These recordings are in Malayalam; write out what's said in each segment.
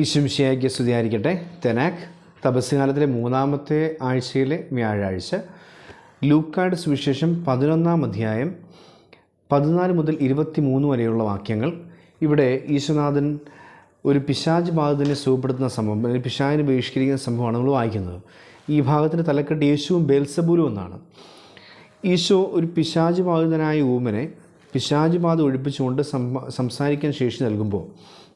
ഈശോമിശിഹായ്ക്ക് സ്തുതിയായിരിക്കട്ടെ. തെനാക്ക് തപസ്സുകാലത്തിലെ 3-ാമത്തെ ആഴ്ചയിലെ വ്യാഴാഴ്ച. ലൂക്കായുടെ സുവിശേഷം 11-ാം അധ്യായം 14 മുതൽ 23 വരെയുള്ള വാക്യങ്ങൾ. ഇവിടെ ഈശോനാഥൻ ഒരു പിശാച് ബാധിതനെ സുഖപ്പെടുത്തുന്ന സംഭവം, അല്ലെങ്കിൽ പിശാചിനെ ബഹിഷ്കരിക്കുന്ന സംഭവമാണ് നമ്മൾ വായിക്കുന്നത്. ഈ ഭാഗത്തിൻ്റെ തലക്കെട്ട് യേശുവും ബേൽസബൂലും എന്നാണ്. ഈശോ ഒരു പിശാച് ബാധിതനായ ഊമനെ പിശാച് ബാധ ഒഴിപ്പിച്ചുകൊണ്ട് സംസാരിക്കാൻ ശേഷി നൽകുമ്പോൾ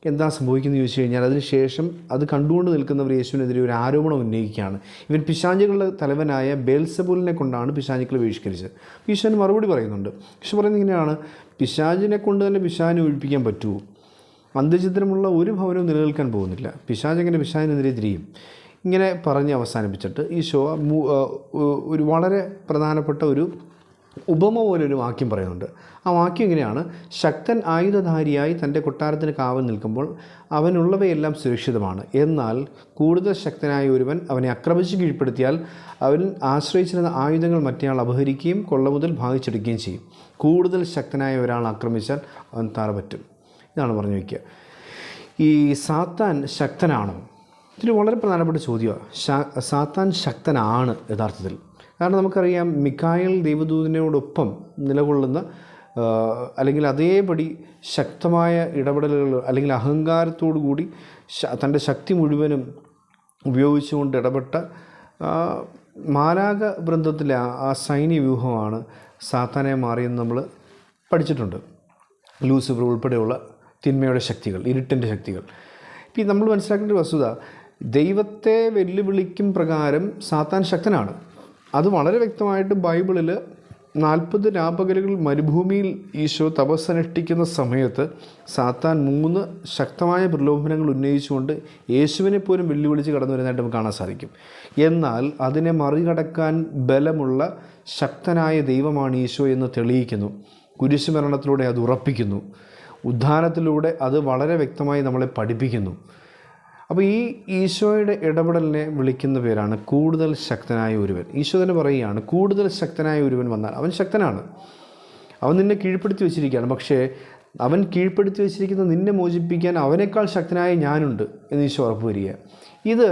എന്താ സംഭവിക്കുന്നത് ചോദിച്ചു കഴിഞ്ഞാൽ, അതിനുശേഷം അത് കണ്ടുകൊണ്ട് നിൽക്കുന്നവർ യേശുവിനെതിരെ ഒരു ആരോപണം ഉന്നയിക്കുകയാണ്. ഇവൻ പിശാചുകളുടെ തലവനായ ബേൽസബൂലിനെ കൊണ്ടാണ് പിശാചുക്കളെ ബഹിഷ്കരിച്ചത്. ഈശോന് മറുപടി പറയുന്നുണ്ട്. ഈശോ പറയുന്നത് ഇങ്ങനെയാണ്: പിശാചിനെ കൊണ്ട് തന്നെ പിശാചിനെ ഒഴിപ്പിക്കാൻ പറ്റുമോ? അന്ധചിത്രമുള്ള ഒരു ഭവനവും നിലനിൽക്കാൻ പോകുന്നില്ല. പിശാച് എങ്ങനെ പിശാചിനെതിരെ തിരിയും? ഇങ്ങനെ പറഞ്ഞ് അവസാനിപ്പിച്ചിട്ട് ഈശോ ഒരു വളരെ പ്രധാനപ്പെട്ട ഒരു ഉപമ പോലൊരു വാക്യം പറയുന്നുണ്ട്. ആ വാക്യം ഇങ്ങനെയാണ്: ശക്തൻ ആയുധധാരിയായി തൻ്റെ കൊട്ടാരത്തിന് കാവൽ നിൽക്കുമ്പോൾ അവനുള്ളവയെല്ലാം സുരക്ഷിതമാണ്. എന്നാൽ കൂടുതൽ ശക്തനായ ഒരുവൻ അവനെ ആക്രമിച്ച് കീഴ്പ്പെടുത്തിയാൽ അവൻ ആശ്രയിച്ചിരുന്ന ആയുധങ്ങൾ മറ്റേയാൾ അപഹരിക്കുകയും കൊള്ളമുതൽ ഭാഗിച്ചെടുക്കുകയും ചെയ്യും. കൂടുതൽ ശക്തനായ ഒരാൾ ആക്രമിച്ചാൽ അവൻ തറ പറ്റും. ഇതാണ് പറഞ്ഞു വയ്ക്കുക. ഈ സാത്താൻ ശക്തനാണോ? ഇതൊരു വളരെ പ്രധാനപ്പെട്ട ചോദ്യമാണ്. സാത്താൻ ശക്തനാണ് യഥാർത്ഥത്തിൽ. കാരണം നമുക്കറിയാം, മിഖായേൽ ദൈവദൂതനോടൊപ്പം നിലകൊള്ളുന്ന അല്ലെങ്കിൽ അതേപടി ശക്തമായ ഇടപെടലുകൾ അല്ലെങ്കിൽ അഹങ്കാരത്തോടു കൂടി തൻ്റെ ശക്തി മുഴുവനും ഉപയോഗിച്ചുകൊണ്ട് ഇടപെട്ട മാലാഖ വൃന്ദത്തിലെ ആ സൈന്യ വ്യൂഹമാണ് സാത്താനെ മാറിയെന്ന് നമ്മൾ പഠിച്ചിട്ടുണ്ട്. ലൂസിഫർ ഉൾപ്പെടെയുള്ള തിന്മയുടെ ശക്തികൾ, ഇരുട്ടിൻ്റെ ശക്തികൾ. ഇപ്പം നമ്മൾ മനസ്സിലാക്കേണ്ട ഒരു വസ്തുത, ദൈവത്തെ വെല്ലുവിളിക്കും പ്രകാരം സാത്താൻ ശക്തനാണ്. അത് വളരെ വ്യക്തമായിട്ട് ബൈബിളിൽ 40 രാപകലുകൾ മരുഭൂമിയിൽ ഈശോ തപസ്സനുഷ്ഠിക്കുന്ന സമയത്ത് സാത്താൻ 3 ശക്തമായ പ്രലോഭനങ്ങൾ ഉന്നയിച്ചുകൊണ്ട് യേശുവിനെ പോലും വെല്ലുവിളിച്ച് കടന്നു വരുന്നതായിട്ട് നമുക്ക് കാണാൻ സാധിക്കും. എന്നാൽ അതിനെ മറികടക്കാൻ ബലമുള്ള ശക്തനായ ദൈവമാണ് ഈശോ എന്ന് തെളിയിക്കുന്നു. കുരിശുമരണത്തിലൂടെ അത് ഉറപ്പിക്കുന്നു. ഉദ്ധാനത്തിലൂടെ അത് വളരെ വ്യക്തമായി നമ്മളെ പഠിപ്പിക്കുന്നു. അപ്പോൾ ഈ ഈശോയുടെ ഇടപെടലിനെ വിളിക്കുന്ന പേരാണ് കൂടുതൽ ശക്തനായ ഒരുവൻ. ഈശോ തന്നെ പറയുകയാണ്, കൂടുതൽ ശക്തനായ ഒരുവൻ വന്നാൽ അവൻ ശക്തനാണ്. അവൻ നിന്നെ കീഴ്പ്പെടുത്തി വെച്ചിരിക്കുകയാണ്. പക്ഷേ അവൻ കീഴ്പ്പെടുത്തി വെച്ചിരിക്കുന്ന നിന്നെ മോചിപ്പിക്കാൻ അവനേക്കാൾ ശക്തനായ ഞാനുണ്ട് എന്ന് ഈശോ ഉറപ്പ് വരിക. ഇത്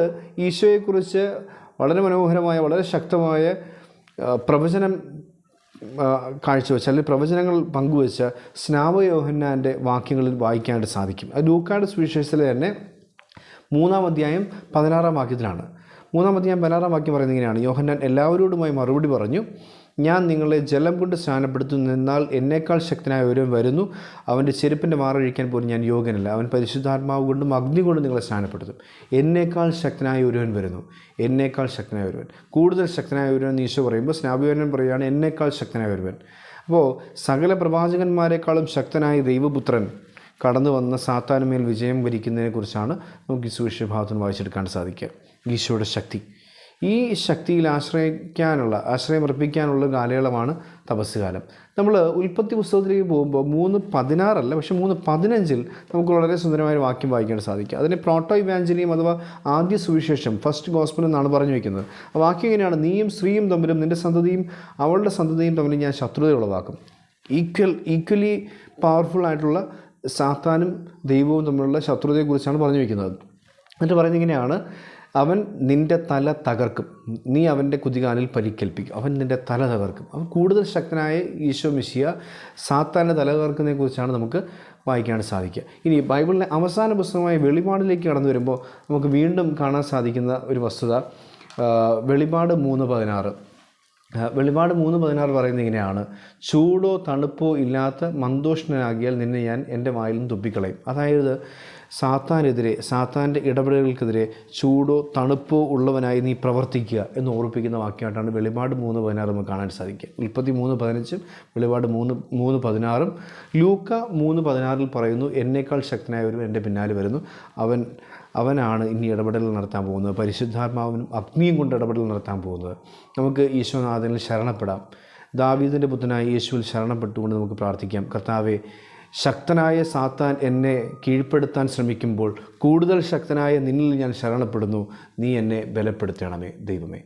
ഈശോയെക്കുറിച്ച് വളരെ മനോഹരമായ, വളരെ ശക്തമായ പ്രവചനം കാഴ്ചവെച്ച അല്ലെങ്കിൽ പ്രവചനങ്ങൾ പങ്കുവെച്ച സ്നാപക യോഹന്നാൻ്റെ വാക്യങ്ങളിൽ വായിക്കാനായിട്ട് സാധിക്കും. അത് ലൂക്കായുടെ സുവിശേഷത്തിലെ തന്നെ 3-ാം അധ്യായം 16-ാം വാക്യത്തിലാണ്. 3-ാം അധ്യായം 16-ാം വാക്യം പറയുന്നത് ഇങ്ങനെയാണ്: യോഹന്നാൻ എല്ലാവരോടുമായി മറുപടി പറഞ്ഞു, ഞാൻ നിങ്ങളെ ജലം കൊണ്ട് സ്നാനപ്പെടുത്തുന്നു, എന്നാൽ എന്നേക്കാൾ ശക്തനായ ഒരുവൻ വരുന്നു. അവൻ്റെ ചെരുപ്പിൻ്റെ മാറഴിക്കാൻ പോലും ഞാൻ യോഗ്യനല്ല. അവൻ പരിശുദ്ധാത്മാവ് കൊണ്ടും അഗ്നി കൊണ്ടും നിങ്ങളെ സ്നാനപ്പെടുത്തും. എന്നേക്കാൾ ശക്തനായ ഒരുവൻ വരുന്നു. എന്നേക്കാൾ ശക്തനായ ഒരുവൻ, കൂടുതൽ ശക്തനായ ഒരുവൻ ഈശോ പറയുമ്പോൾ സ്നാപകൻ പറയുകയാണ് എന്നേക്കാൾ ശക്തനായ ഒരുവൻ. അപ്പോൾ സകല പ്രവാചകന്മാരെക്കാളും ശക്തനായ ദൈവപുത്രൻ കടന്നു വന്ന സാത്താനുമേൽ വിജയം വരിക്കുന്നതിനെക്കുറിച്ചാണ് നമുക്ക് ഈ സുവിശേഷഭാഗത്തുനിന്ന് വായിച്ചെടുക്കാൻ സാധിക്കുക. ഈശോയുടെ ശക്തി, ഈ ശക്തിയിൽ ആശ്രയമർപ്പിക്കാനുള്ള കാലയളവാണ് തപസ്സുകാലം. നമ്മൾ ഉൽപ്പത്തി പുസ്തകത്തിലേക്ക് പോകുമ്പോൾ 3:16 അല്ല, പക്ഷേ 3:15 നമുക്ക് വളരെ സുന്ദരമായ വാക്യം വായിക്കാൻ സാധിക്കും. അതിനെ പ്രോട്ടോ ഇവാഞ്ചലിയം അഥവാ ആദ്യ സുവിശേഷം, ഫസ്റ്റ് ഗോസ്പൽ എന്നാണ് പറഞ്ഞു വയ്ക്കുന്നത്. ആ വാക്യം ഇങ്ങനെയാണ്: നീയും സ്ത്രീയും തമ്മിലും നിൻ്റെ സന്തതിയും അവളുടെ സന്തതിയും തമ്മിലും ഞാൻ ശത്രുത ഉളവാക്കും. ഈക്വലി പവർഫുൾ ആയിട്ടുള്ള സാത്താനും ദൈവവും തമ്മിലുള്ള ശത്രുതയെക്കുറിച്ചാണ് പറഞ്ഞു വയ്ക്കുന്നത്. എന്നിട്ട് പറയുന്നത് ഇങ്ങനെയാണ്: അവൻ നിൻ്റെ തല തകർക്കും, നീ അവൻ്റെ കുതികാലിൽ പരിക്കേൽപ്പിക്കും. അവൻ നിൻ്റെ തല തകർക്കും. അവൻ കൂടുതൽ ശക്തനായ ഈശോ മിശിഹ സാത്താൻ്റെ തല തകർക്കുന്നതിനെക്കുറിച്ചാണ് നമുക്ക് വായിക്കാൻ സാധിക്കുക. ഇനി ബൈബിളിലെ അവസാന പുസ്തകമായ വെളിപാടിലേക്ക് കടന്നു വരുമ്പോൾ നമുക്ക് വീണ്ടും കാണാൻ സാധിക്കുന്ന ഒരു വസ്തുത, വെളിപാട് 3:16. വെളിപാട് 3:16 പറയുന്നത് ഇങ്ങനെയാണ്: ചൂടോ തണുപ്പോ ഇല്ലാത്ത മന്ദോഷ്ണനാകിയാൽ നിന്നെ ഞാൻ എൻ്റെ വായിലും തുപ്പിക്കളയും. അതായത് സാത്താനെതിരെ, സാത്താൻ്റെ ഇടപെടലുകൾക്കെതിരെ ചൂടോ തണുപ്പോ ഉള്ളവനായി നീ പ്രവർത്തിക്കുക എന്ന് ഓർപ്പിക്കുന്ന വാക്യമായിട്ടാണ് വെളിപാട് 3:16 നമുക്ക് കാണാൻ സാധിക്കുക. ഉൽപ്പത്തി 3:15, വെളിപാട് 3:16. ലൂക്ക 3:16 പറയുന്നു, എന്നേക്കാൾ ശക്തനായവരും എൻ്റെ പിന്നാലെ വരുന്നു. അവനാണ് ഇനി ഇടപെടൽ നടത്താൻ പോകുന്നത്. പരിശുദ്ധാത്മാവിനും അഗ്നിയും കൊണ്ട് ഇടപെടൽ നടത്താൻ പോകുന്നത്. നമുക്ക് ഈശോനാഥനിൽ ശരണപ്പെടാം. ദാവീദിൻ്റെ പുത്രനായ യേശുവിൽ ശരണപ്പെട്ടുകൊണ്ട് നമുക്ക് പ്രാർത്ഥിക്കാം: കർത്താവേ, ശക്തനായ സാത്താൻ എന്നെ കീഴ്പ്പെടുത്താൻ ശ്രമിക്കുമ്പോൾ കൂടുതൽ ശക്തനായ നിന്നിൽ ഞാൻ ശരണപ്പെടുന്നു. നീ എന്നെ ബലപ്പെടുത്തണമേ ദൈവമേ.